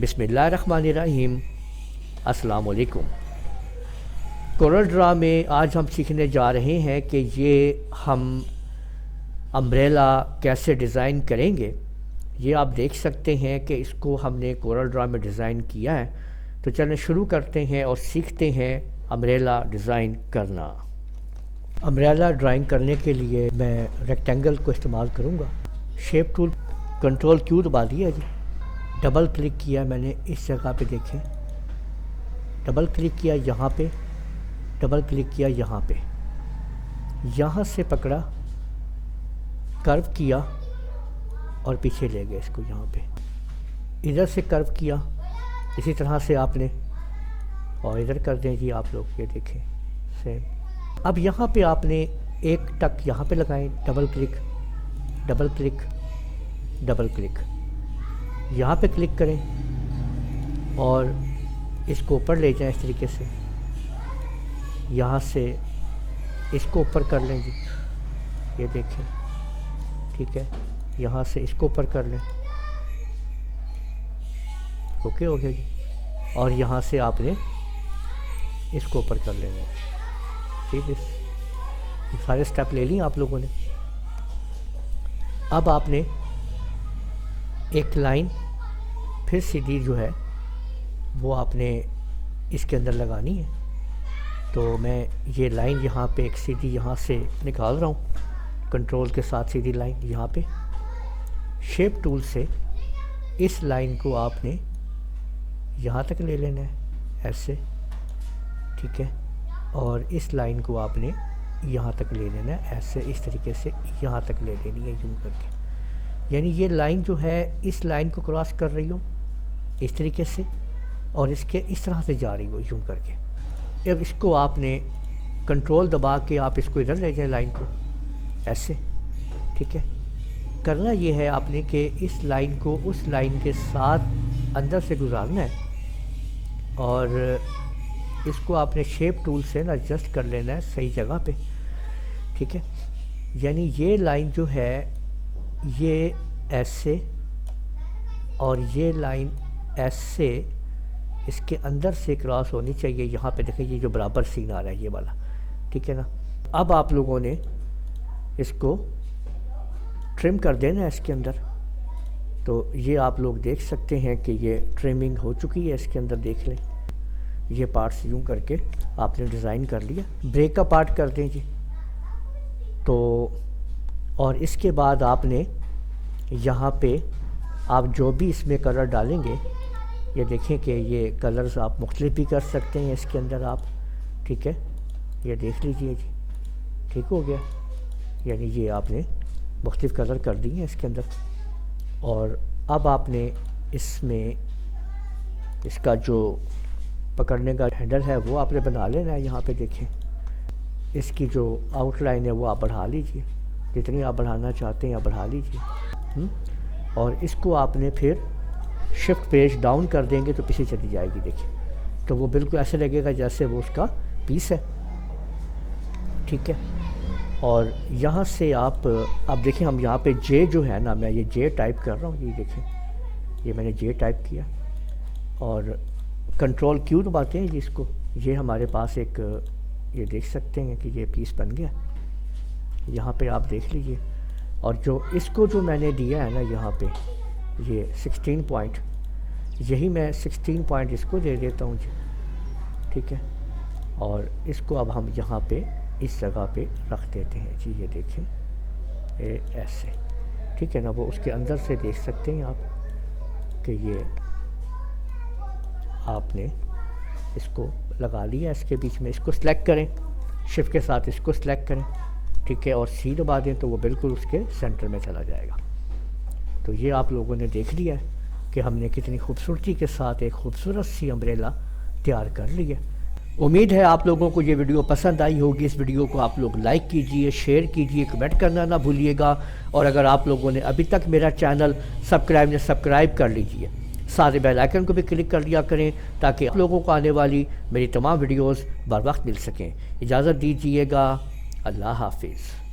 बिस्मिल्लाहिर्रहमानिर्रहीम। अस्सलाम वालेकुम। कोरल ड्रा में आज हम सीखने जा रहे हैं कि ये हम अम्ब्रेला कैसे डिज़ाइन करेंगे। ये आप देख सकते हैं कि इसको हमने कोरल ड्रा में डिज़ाइन किया है। तो चलें शुरू करते हैं और सीखते हैं अम्ब्रेला डिज़ाइन करना। अम्ब्रेला ड्राइंग करने के लिए मैं रेक्टेंगल को इस्तेमाल करूँगा। शेप टूल कंट्रोल क्यू दबा दिया जी, डबल क्लिक किया मैंने इस जगह पे, देखें डबल क्लिक किया यहाँ पे, डबल क्लिक किया यहाँ पे, यहाँ से पकड़ा, कर्व किया और पीछे ले गए इसको। यहाँ पे इधर से कर्व किया, इसी तरह से आपने, और इधर कर दें जी आप लोग, ये देखें सेम। अब यहाँ पे आपने एक टक यहाँ पे लगाएं, double click, double click, double click, यहाँ पे क्लिक करें और इसको ऊपर ले जाएं इस तरीके से। यहाँ से इसको ऊपर कर लें जी, ये देखें, ठीक है। यहाँ से इसको ऊपर कर लें, ओके हो गया जी। और यहाँ से आपने इसको ऊपर कर लेना है, ठीक है। सारे स्टेप ले लिए आप लोगों ने। अब आपने एक लाइन फिर सीधी जो है वो आपने इसके अंदर लगानी है। तो मैं ये लाइन यहाँ पे एक सीधी यहाँ से निकाल रहा हूँ, कंट्रोल के साथ सीधी लाइन यहाँ पे। शेप टूल से इस लाइन को आपने यहाँ तक ले लेना है ऐसे, ठीक है। और इस लाइन को आपने यहाँ तक ले लेना है ऐसे, इस तरीके से यहाँ तक ले लेनी है यूँ करके। यानी ये लाइन जो है इस लाइन को क्रॉस कर रही हो इस तरीके से, और इसके इस तरह से जा रही हो यूँ करके। अब इसको आपने कंट्रोल दबा के आप इसको इधर ले जाए लाइन को ऐसे, ठीक है। करना ये है आपने कि इस लाइन को उस लाइन के साथ अंदर से गुजारना है, और इसको आपने शेप टूल से ना एडजस्ट कर लेना है सही जगह पे, ठीक है। यानी ये लाइन जो है ये ऐसे, और ये लाइन ऐसे इसके अंदर से क्रॉस होनी चाहिए। यहाँ पे देखें ये जो बराबर सीन आ रहा है ये वाला, ठीक है ना। अब आप लोगों ने इसको ट्रिम कर देना है इसके अंदर। तो ये आप लोग देख सकते हैं कि ये ट्रिमिंग हो चुकी है इसके अंदर, देख लें। ये पार्ट्स यूँ करके आपने डिज़ाइन कर लिया। ब्रेक का पार्ट कर दें जी। तो और इसके बाद आपने यहाँ पे आप जो भी इसमें कलर डालेंगे, ये देखें कि ये कलर्स आप मुख्तलिफ भी कर सकते हैं इसके अंदर आप, ठीक है। ये देख लीजिए जी, ठीक हो गया। यानी ये आपने मुख्तलिफ कलर कर दिए हैं इसके अंदर। और अब आपने इसमें इसका जो पकड़ने का हैंडल है वो आपने बना लेना है। यहाँ पे देखें इसकी जो आउटलाइन है वो आप बढ़ा लीजिए, जितनी आप बढ़ाना चाहते हैं आप बढ़ा लीजिए। और इसको आपने फिर शिफ्ट पेज डाउन कर देंगे तो पीछे चली जाएगी, देखिए। तो वो बिल्कुल ऐसे लगेगा जैसे वो उसका पीस है, ठीक है। और यहाँ से आप अब देखें, हम यहाँ पे जे जो है ना, मैं ये जे टाइप कर रहा हूँ, ये देखें, ये मैंने जे टाइप किया और कंट्रोल क्यू दबाते हैं जी इसको। ये हमारे पास एक, ये देख सकते हैं कि ये पीस बन गया, यहाँ पे आप देख लीजिए। और जो इसको जो मैंने दिया है ना यहाँ पे, ये 16 पॉइंट, यही मैं 16 पॉइंट इसको दे देता हूँ जी, ठीक है। और इसको अब हम यहाँ पे इस जगह पे रख देते हैं जी, ये देखें ऐसे, ठीक है ना। वो उसके अंदर से देख सकते हैं आप कि ये आपने इसको लगा लिया इसके बीच में। इसको सिलेक्ट करें, शिफ्ट के साथ इसको सिलेक्ट करें, ठीक है, और सी दबा दें तो वो बिल्कुल उसके सेंटर में चला जाएगा। तो ये आप लोगों ने देख लिया है कि हमने कितनी खूबसूरती के साथ एक खूबसूरत सी अम्ब्रेला तैयार कर ली है। उम्मीद है आप लोगों को ये वीडियो पसंद आई होगी। इस वीडियो को आप लोग लाइक कीजिए, शेयर कीजिए, कमेंट करना ना भूलिएगा। और अगर आप लोगों ने अभी तक मेरा चैनल सब्सक्राइब कर लीजिए, सारे बेल आइकन को भी क्लिक कर लिया करें ताकि आप लोगों को आने वाली मेरी तमाम वीडियोस बर वक्त मिल सकें। इजाज़त दीजिएगा, अल्लाह हाफिज़।